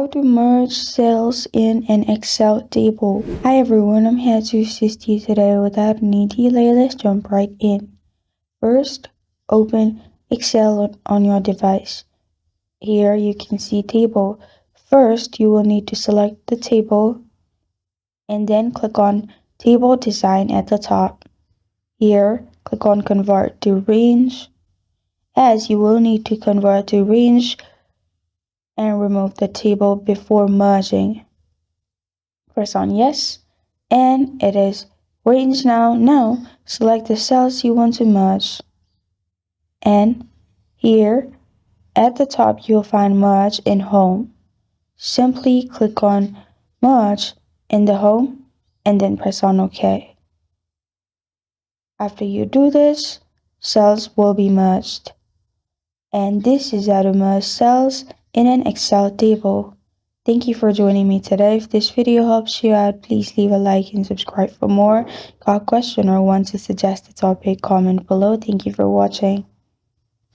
How to merge cells in an Excel table. Hi everyone, I'm here to assist you today. Without any delay, let's jump right in. First, open Excel on your device. Here you can see table. First, you will need to select the table and then click on Table Design at the top. Here, click on Convert to Range, as you will need to convert to range and remove the table before merging. Press on yes, and it is range now. Now select the cells you want to merge, and here at the top you'll find merge in home. Simply click on merge in the home and then press on OK. After you do this, cells will be merged. And this is how to merge cells in an Excel table. Thank you for joining me today. If this video helps you out, please leave a like and subscribe for more. Got a question or want to suggest a topic, comment below. Thank you for watching.